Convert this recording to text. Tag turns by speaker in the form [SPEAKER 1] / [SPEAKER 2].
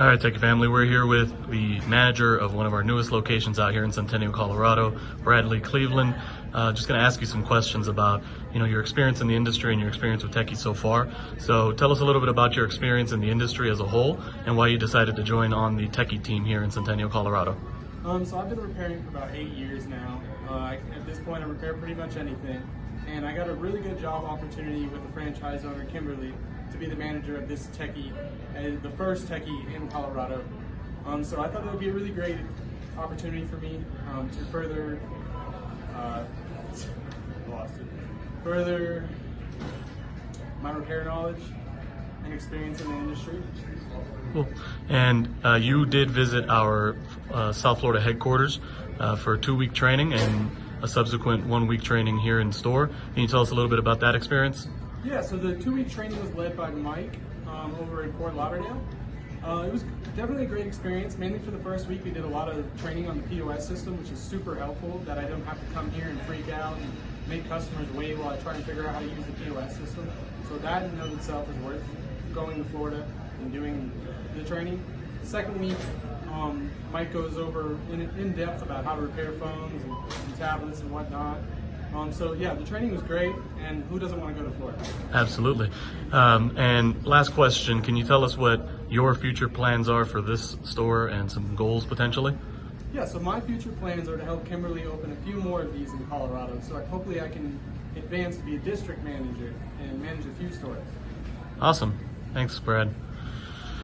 [SPEAKER 1] All right, Techie family, we're here with the manager of one of our newest locations out here in Centennial, Colorado, Bradley Cleveland. Just going to ask you some questions about, your experience in the industry and your experience with Techie so far. So tell us a little bit about your experience in the industry as a whole and why you decided to join on the Techie team here in Centennial, Colorado.
[SPEAKER 2] So I've been repairing for about 8 years now. At this point, I repair pretty much anything, and I got a really good job opportunity with the franchise owner, Kimberly, to be the manager of this Techie, the first Techie in Colorado. So I thought that would be a really great opportunity for me to further my repair knowledge and experience in the industry.
[SPEAKER 1] Cool. And you did visit our South Florida headquarters for a 2-week training and a subsequent 1-week training here in store. Can you tell us a little bit about that experience?
[SPEAKER 2] Yeah, so the 2-week training was led by Mike over in Fort Lauderdale. It was definitely a great experience. Mainly for the first week, we did a lot of training on the POS system, which is super helpful, that I don't have to come here and freak out and make customers wait while I try and figure out how to use the POS system. So that in and of itself is worth going to Florida and doing the training. The second week, Mike goes over in depth about how to repair phones and tablets and whatnot. So yeah, the training was great, and who doesn't want to go to Florida?
[SPEAKER 1] Absolutely. And last question, can you tell us what your future plans are for this store and some goals potentially?
[SPEAKER 2] Yeah, so my future plans are to help Kimberly open a few more of these in Colorado. So hopefully I can advance to be a district manager and manage a few stores.
[SPEAKER 1] Awesome. Thanks, Brad.